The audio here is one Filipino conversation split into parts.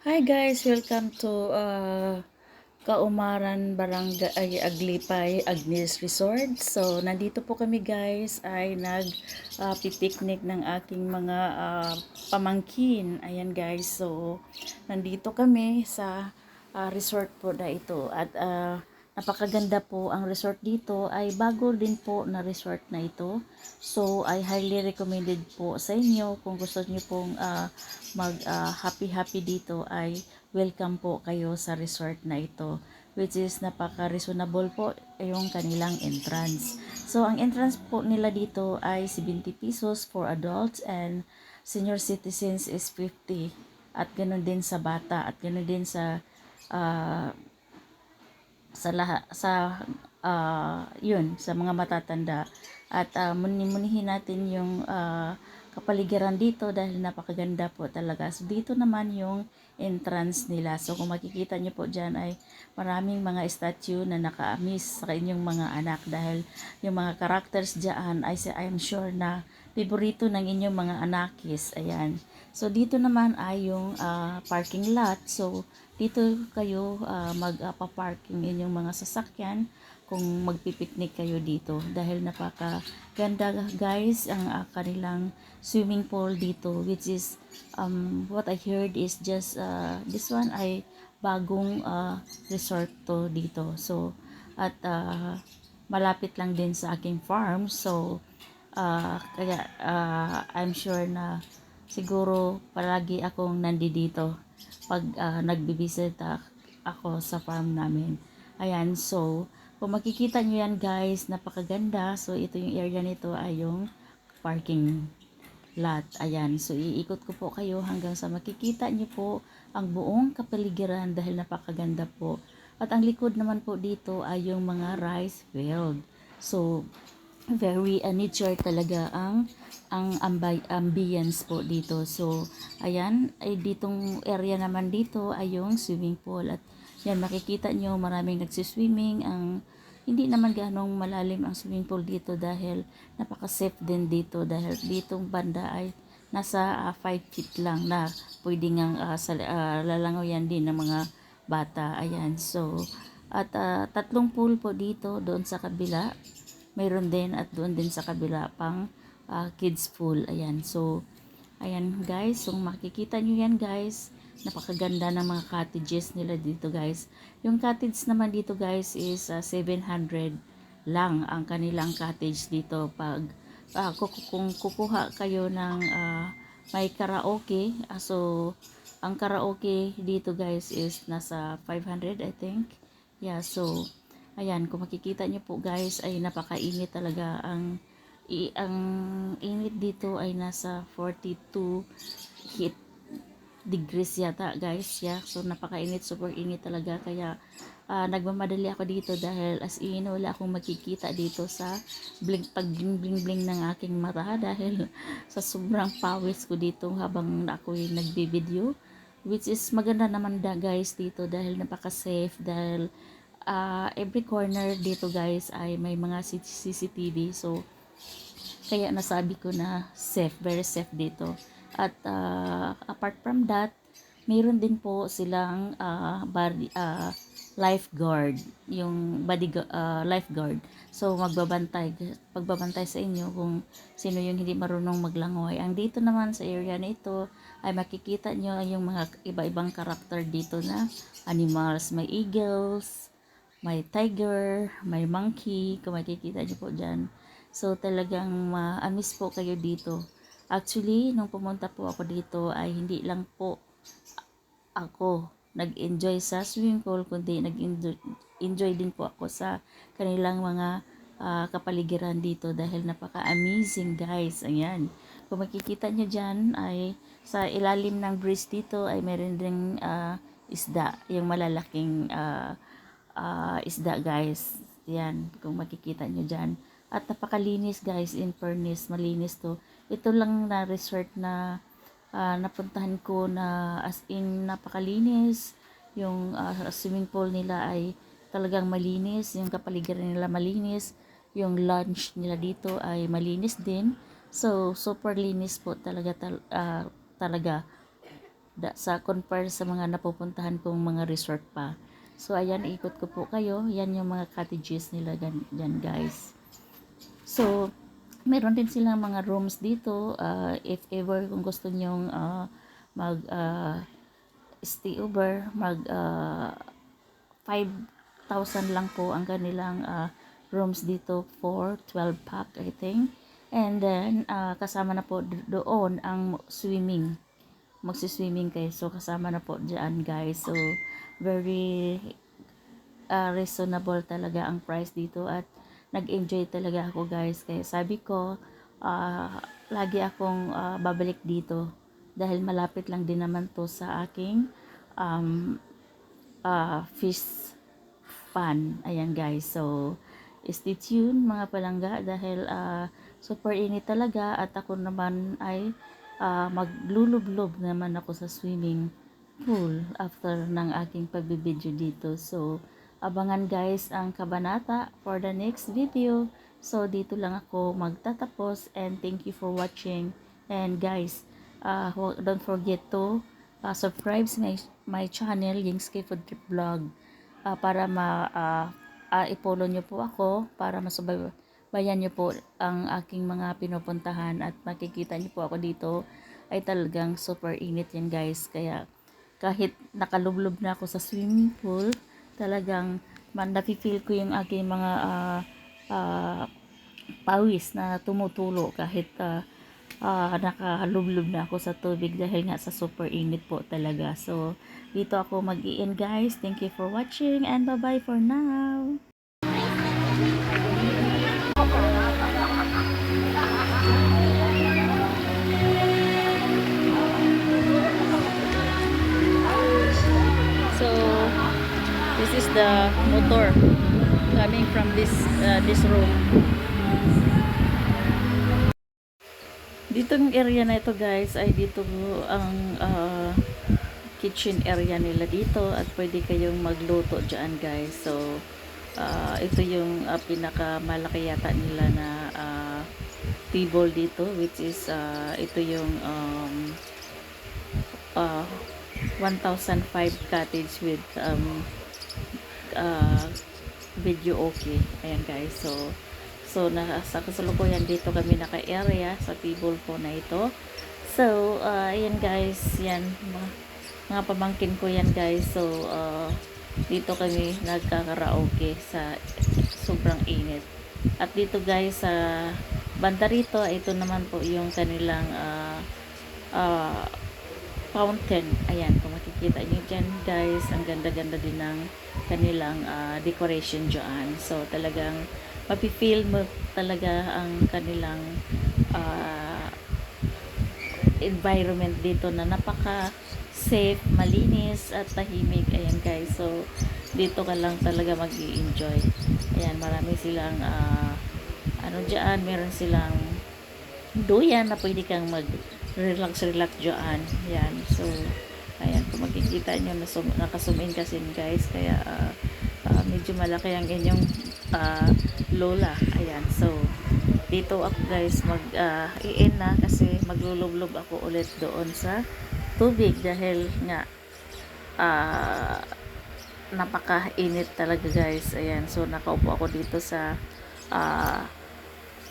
Hi guys, welcome to Kaumaran Barangay Aglipay Agnes Resort. So, nandito po kami guys ay pipiknik ng aking mga pamangkin. Ayan guys, so nandito kami sa resort po na ito at napakaganda po ang resort dito ay bago din po na resort na ito. So, I highly recommended po sa inyo kung gusto niyo pong mag happy dito ay welcome po kayo sa resort na ito, which is napaka reasonable po yung kanilang entrance. So ang entrance po nila dito ay 70 pesos for adults and senior citizens is 50, at ganoon din sa bata, at ganoon din sa uh, yun sa mga matatanda. At munihin natin yung kapaligiran dito dahil napakaganda po talaga. So dito naman yung entrance nila. So kung makikita nyo po dyan ay maraming mga statue na naka-miss sa inyong mga anak dahil yung mga characters dyan ay I'm sure na paborito ng inyong mga anakis. Ayan. So dito naman ay yung parking lot. So dito kayo magpa-parking inyong mga sasakyan kung magpipiknik kayo dito dahil napakaganda guys ang kanilang swimming pool dito, which is what I heard is just this one ay bagong resort to dito. So at malapit lang din sa aking farm. So kaya I'm sure na siguro palagi akong nandito pag nagbibisita ako sa farm namin. Ayan, so kung makikita nyo yan guys, napakaganda. So ito yung area nito ay yung parking lot. Ayan, so iikot ko po kayo hanggang sa makikita nyo po ang buong kapaligiran dahil napakaganda po. At ang likod naman po dito ay yung mga rice field. So very nature talaga ang ambience po dito. So ayan, ay ditong area naman dito ay yung swimming pool, at yan makikita nyo maraming nagsiswimming. Ang hindi naman ganong malalim ang swimming pool dito dahil napaka safe din dito dahil ditong banda ay nasa 5 feet lang na pwede ngang lalangoyan din ng mga bata. Ayan, so at tatlong pool po dito, doon sa kabila mayroon din, at doon din sa kabila pang kids pool. Ayan, so ayan guys, so makikita nyo yan guys, napakaganda ng mga cottages nila dito guys. Yung cottage naman dito guys is 700 lang ang kanilang cottage dito. Pag kung kukuha kayo ng may karaoke, so ang karaoke dito guys is nasa 500 I think. Yeah, so ayan, kung makikita nyo po guys ay napakainit talaga. Ang init dito ay nasa 42 heat degrees yata guys. Yeah, so napakainit, super init talaga. Kaya nagmamadali ako dito dahil as in wala akong makikita dito sa pag bling bling ng aking mata dahil sa sobrang pawis ko dito habang ako'y nagbibideo, which is maganda naman guys dito dahil napaka safe dahil every corner dito guys ay may mga CCTV. So kaya nasabi ko na safe, very safe dito. At apart from that, mayroon din po silang lifeguard, yung lifeguard. So pagbabantay sa inyo kung sino yung hindi marunong maglangoy. Ang dito naman sa area na ito ay makikita nyo yung mga iba-ibang karakter dito na animals. May eagles, may tiger, may monkey, kung makikita nyo po dyan. So talagang ma-miss po kayo dito. Actually, nung pumunta po ako dito ay hindi lang po ako nag-enjoy sa swimming pool, kundi nag-enjoy din po ako sa kanilang mga kapaligiran dito dahil napaka-amazing guys. Ayan. Kung makikita nyo dyan ay sa ilalim ng bridge dito ay meron ding isda, yung malalaking isda guys. Yan, kung makikita nyo dyan. At napakalinis guys, in fairness, malinis to. Ito lang na resort na napuntahan ko na as in napakalinis. Yung swimming pool nila ay talagang malinis, yung kapaligiran nila malinis, yung lunch nila dito ay malinis din. So super linis po talaga talaga sa compare sa mga napupuntahan kong mga resort pa. So ayan, ikot ko po kayo. Yan yung mga cottages nila dyan guys. So meron din silang mga rooms dito, if ever kung gusto nyong mag stay over, mag 5,000 lang po ang kanilang rooms dito for 12 pack I think. And then kasama na po doon ang swimming, magsiswimming kayo, so kasama na po dyan guys. So very reasonable talaga ang price dito at nag-enjoy talaga ako guys, kaya sabi ko lagi akong babalik dito dahil malapit lang din naman to sa aking fish pan. Ayan guys, so stay tuned mga palangga dahil super init talaga at ako naman ay maglulublob naman ako sa swimming pool after ng aking pagbibideo dito. So abangan guys ang kabanata for the next video. So dito lang ako magtatapos and thank you for watching. And guys, don't forget to subscribe my channel, Ying's Food Trip Vlog, para i-follow nyo po ako para masubaybayan nyo po ang aking mga pinupuntahan at makikita nyo po ako dito ay talagang super init yan guys. Kaya kahit nakalublob na ako sa swimming pool, talagang nafe-feel ko yung aking mga pawis na tumutulo kahit nakalublob na ako sa tubig dahil nga sa super init po talaga. So dito ako mag-i-end guys. Thank you for watching and bye bye for now. So this is the motor coming from this room. Ditong area na ito guys ay dito ang kitchen area nila dito at pwede kayong magluto dyan guys. So ito yung pinakamalaki yata nila na table dito, which is ito yung 1,005 cottage with video okay. Ayan guys, so sa kasalukuyan dito kami naka-area sa table po na ito. So ayan guys, yan mga pamangkin ko yan guys. So dito kami nagkakaraoke sa sobrang init. At dito guys sa banda rito, ito naman po yung kanilang fountain. Ayan, kung makikita nyo dyan guys, ang ganda-ganda din ng kanilang decoration dyan. So talagang mapifeel mo talaga ang kanilang environment dito na napaka safe, malinis at tahimik. Ayan guys, so dito ka lang talaga mag-i-enjoy. Ayan, marami silang ano dyan, meron silang duyan na pwede kang mag-relax dyan. Ayan, so ayan, kung makikita nyo, nakasume in kasi guys, kaya medyo malaki ang inyong lola. Ayan, so dito ako guys i-end na kasi maglulublob ako ulit doon sa tubig dahil nga napaka-init talaga guys. Ayan, so nakaupo ako dito sa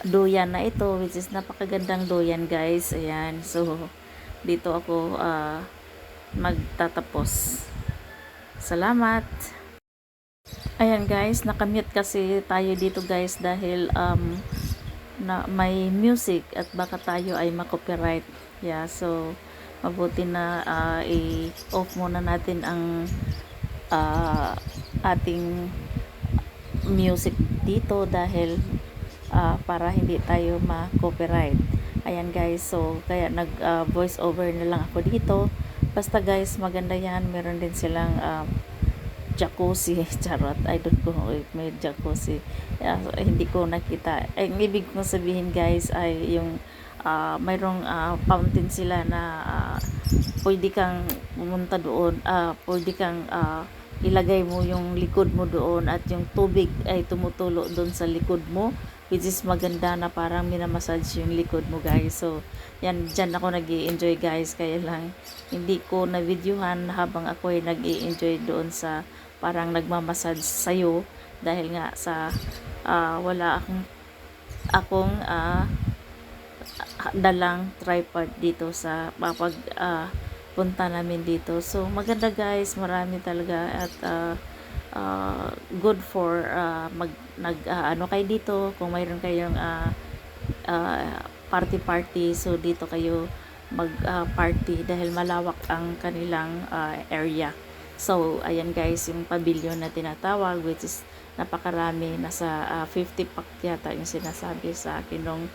duyan na ito, which is napakagandang duyan guys. Ayan, so dito ako magtatapos. Salamat. Ayan guys, nakamute kasi tayo dito guys dahil na may music at baka tayo ay ma-copyright. Yeah, so mabuti na i-off muna natin ang ating music dito dahil para hindi tayo ma-copyright. Ayan guys, so kaya nag voice over na lang ako dito. Basta guys, maganda yan. Meron din silang jacuzzi. Charot, I don't know if may jacuzzi. Hindi ko nakita. Ang ibig kong sabihin guys ay yung mayroong fountain sila na pwede kang pumunta doon, pwede kang ilagay mo yung likod mo doon at yung tubig ay tumutulo doon sa likod mo which is maganda na parang minamassage yung likod mo guys. So yan, dyan ako nag-i-enjoy guys, kaya lang hindi ko na videohan habang ako ay nag-i-enjoy doon sa parang nagmamassage sa'yo, dahil nga sa wala akong dalang tripod dito sa punta namin dito. So maganda guys, marami talaga, at good for ano kayo dito kung mayroon kayong party, so dito kayo mag party dahil malawak ang kanilang area. So ayan guys, yung pavilion na tinatawag, which is napakarami, nasa 50 pack yata yung sinasabi sa akin nung